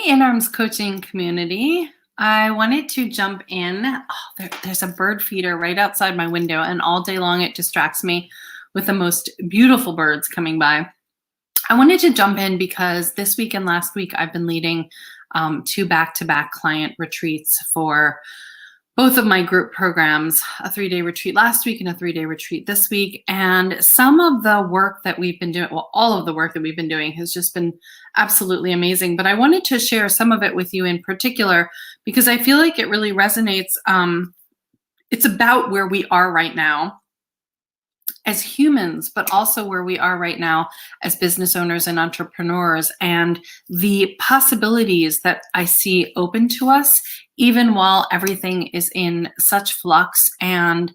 In-arms coaching community. I wanted to jump in. There's a bird feeder right outside my window, and all day long it distracts me with the most beautiful birds coming by. I wanted to jump in because this week and last week I've been leading two back-to-back client retreats for both of my group programs, a 3-day retreat last week and a 3-day retreat this week. And some of the work that we've been doing, well, all of the work that we've been doing has just been absolutely amazing. But I wanted to share some of it with you in particular, because I feel like it really resonates. It's about where we are right now as humans, but also where we are right now as business owners and entrepreneurs, and the possibilities that I see open to us, even while everything is in such flux. And,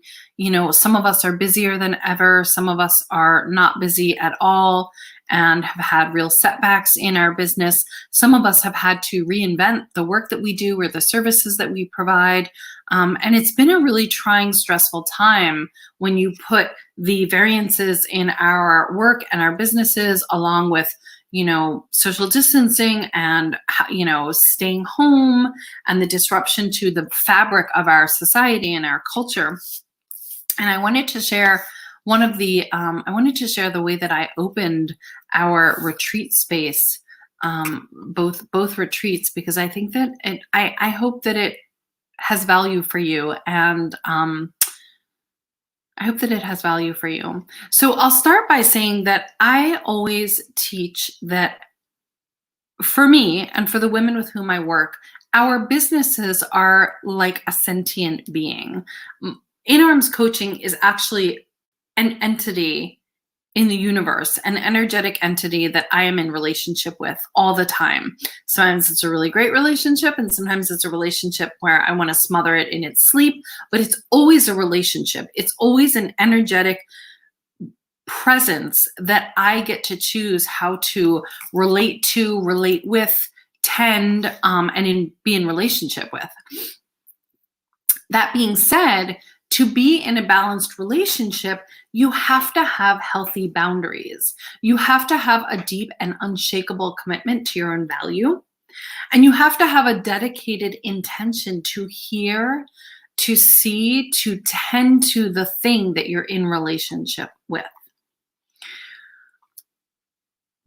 some of us are busier than ever. Some of us are not busy at all and have had real setbacks in our business. Some of us have had to reinvent the work that we do or the services that we provide. And it's been a really trying, stressful time when you put the variances in our work and our businesses, along with, social distancing and, staying home and the disruption to the fabric of our society and our culture. And I wanted to share the way that I opened our retreat space, both retreats, because I think that I hope that it has value for you, and I hope that it has value for you. So I'll start by saying that I always teach that for me and for the women with whom I work, our businesses are like a sentient being. In-arms coaching is actually an entity in the universe, an energetic entity that I am in relationship with all the time. Sometimes it's a really great relationship, and sometimes it's a relationship where I want to smother it in its sleep, but it's always a relationship. It's always an energetic presence that I get to choose how to relate to, relate with, tend, and be in relationship with. That being said, to be in a balanced relationship, you have to have healthy boundaries. You have to have a deep and unshakable commitment to your own value. And you have to have a dedicated intention to hear, to see, to tend to the thing that you're in relationship with.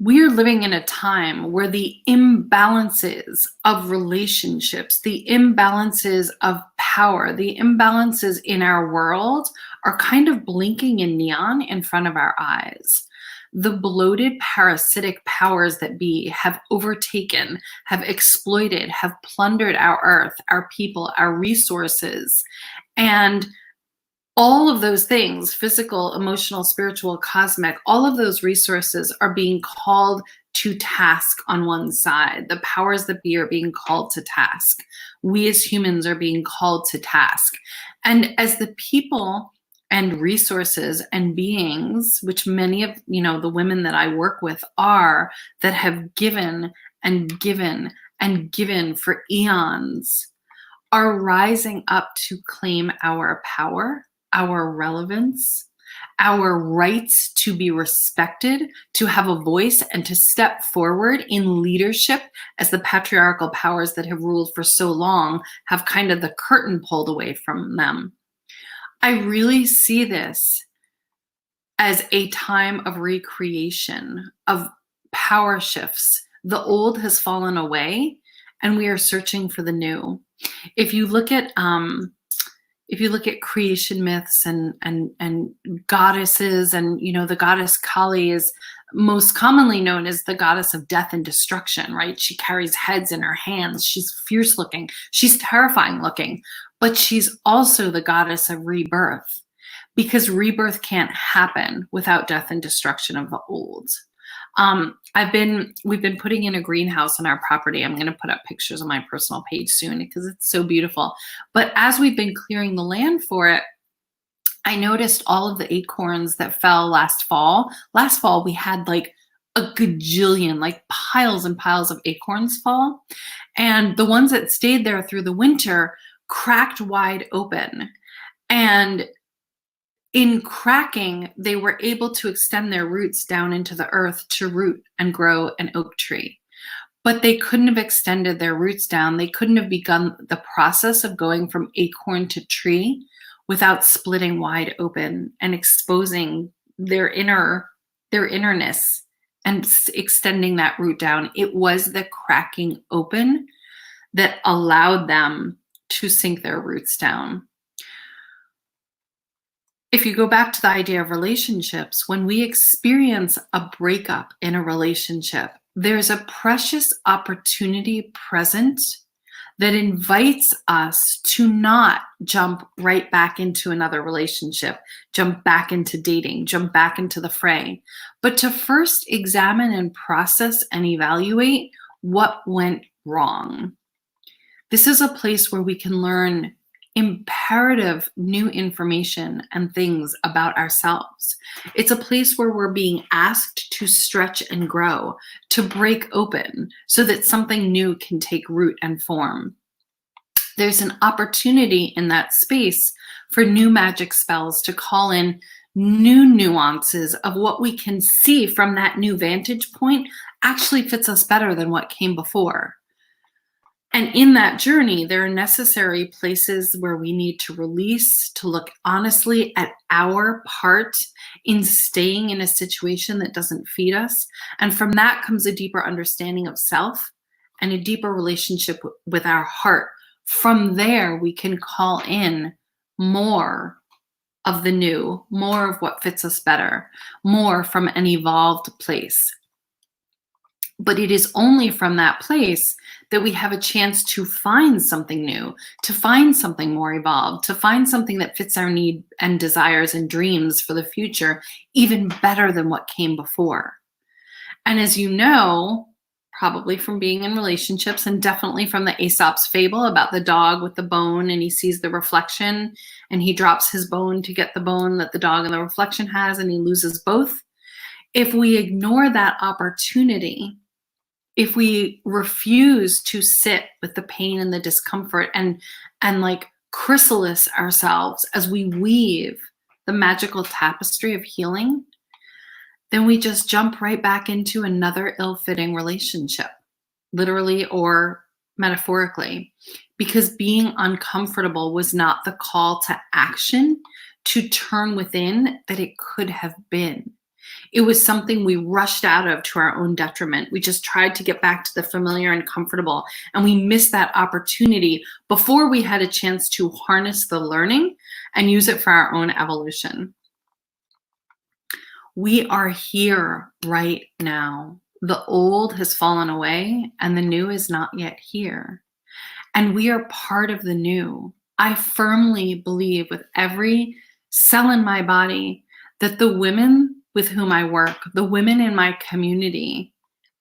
We're living in a time where the imbalances of relationships, the imbalances of power, the imbalances in our world are kind of blinking in neon in front of our eyes. The bloated parasitic powers that be have overtaken, have exploited, have plundered our earth, our people, our resources, and all of those things, physical, emotional, spiritual, cosmic, all of those resources are being called to task on one side. The powers that be are being called to task. We as humans are being called to task. And as the people and resources and beings, which many of, the women that I work with are, that have given and given and given for eons, are rising up to claim our power, our relevance, our rights to be respected, to have a voice, and to step forward in leadership, as the patriarchal powers that have ruled for so long have kind of the curtain pulled away from them. I really see this as a time of recreation, of power shifts. The old has fallen away, and we are searching for the new. If you look at creation myths and goddesses, and the goddess Kali is most commonly known as the goddess of death and destruction, right? She carries heads in her hands. She's fierce looking. She's terrifying looking, but she's also the goddess of rebirth, because rebirth can't happen without death and destruction of the old. We've been putting in a greenhouse on our property. I'm going to put up pictures on my personal page soon because it's so beautiful. But as we've been clearing the land for it, I noticed all of the acorns that fell last fall. Last fall, we had like a gajillion, like piles and piles of acorns fall. And the ones that stayed there through the winter cracked wide open. And in cracking, they were able to extend their roots down into the earth to root and grow an oak tree. but they couldn't have extended their roots down. They couldn't have begun the process of going from acorn to tree without splitting wide open and exposing their innerness and extending that root down. It was the cracking open that allowed them to sink their roots down. If you go back to the idea of relationships, when we experience a breakup in a relationship, there's a precious opportunity present that invites us to not jump right back into another relationship, jump back into dating, jump back into the fray, but to first examine and process and evaluate what went wrong. This is a place where we can learn imperative new information and things about ourselves. It's a place where we're being asked to stretch and grow, to break open so that something new can take root and form. There's an opportunity in that space for new magic spells to call in new nuances of what we can see from that new vantage point actually fits us better than what came before. And in that journey, there are necessary places where we need to release, to look honestly at our part in staying in a situation that doesn't feed us. And from that comes a deeper understanding of self and a deeper relationship with our heart. From there, we can call in more of the new, more of what fits us better, more from an evolved place. But it is only from that place that we have a chance to find something new, to find something more evolved, to find something that fits our need and desires and dreams for the future even better than what came before. And as you know, probably from being in relationships and definitely from the Aesop's fable about the dog with the bone, and he sees the reflection and he drops his bone to get the bone that the dog and the reflection has, and he loses both. If we ignore that opportunity, if we refuse to sit with the pain and the discomfort and like chrysalis ourselves as we weave the magical tapestry of healing, then we just jump right back into another ill-fitting relationship, literally or metaphorically, because being uncomfortable was not the call to action to turn within that it could have been. It was something we rushed out of to our own detriment. We just tried to get back to the familiar and comfortable, and we missed that opportunity before we had a chance to harness the learning and use it for our own evolution. We are here right now. The old has fallen away and the new is not yet here. And we are part of the new. I firmly believe with every cell in my body that the women with whom I work, the women in my community,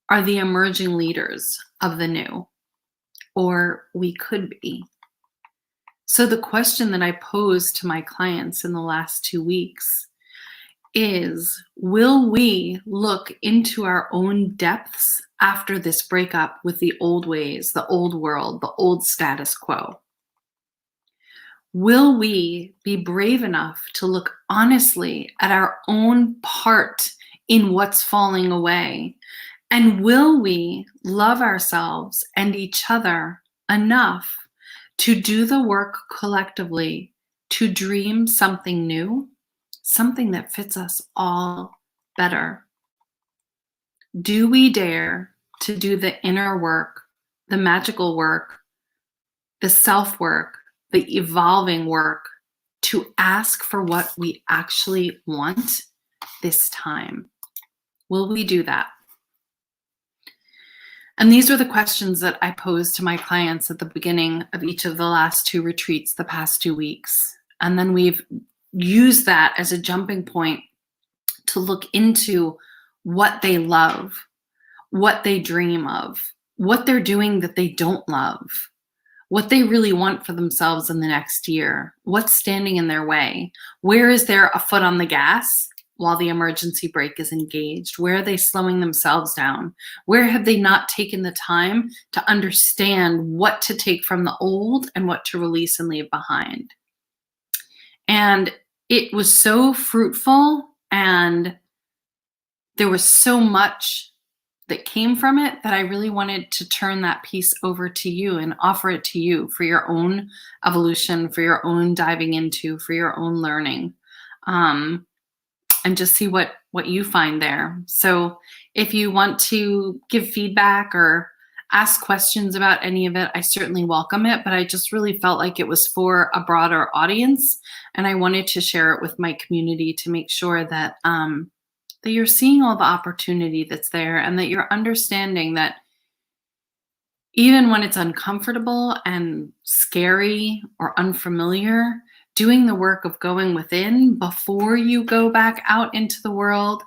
are the emerging leaders of the new, or we could be. So the question that I posed to my clients in the last 2 weeks is, will we look into our own depths after this breakup with the old ways, the old world, the old status quo? Will we be brave enough to look honestly at our own part in what's falling away? And will we love ourselves and each other enough to do the work collectively to dream something new, something that fits us all better? Do we dare to do the inner work, the magical work, the self-work, the evolving work to ask for what we actually want this time? Will we do that? And these are the questions that I posed to my clients at the beginning of each of the last 2 retreats, the past 2 weeks. And then we've used that as a jumping point to look into what they love, what they dream of, what they're doing that they don't love, what they really want for themselves in the next year, what's standing in their way, where is there a foot on the gas while the emergency brake is engaged, where are they slowing themselves down, where have they not taken the time to understand what to take from the old and what to release and leave behind. And it was so fruitful, and there was so much that came from it that I really wanted to turn that piece over to you and offer it to you for your own evolution, for your own diving into, for your own learning. Um, and just see what you find there. So if you want to give feedback or ask questions about any of it, I certainly welcome it, but I just really felt like it was for a broader audience, and I wanted to share it with my community to make sure that that you're seeing all the opportunity that's there, and that you're understanding that even when it's uncomfortable and scary or unfamiliar, doing the work of going within before you go back out into the world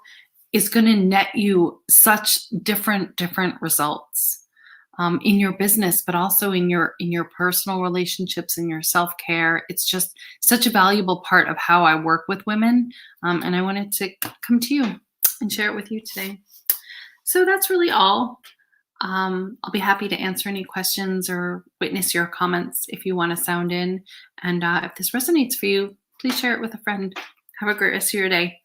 is going to net you such different results in your business, but also in your personal relationships and your self-care. It's just such a valuable part of how I work with women, and I wanted to come to you and share it with you today. So that's really all. I'll be happy to answer any questions or witness your comments if you want to sound in. And if this resonates for you, please share it with a friend. Have a great rest of your day.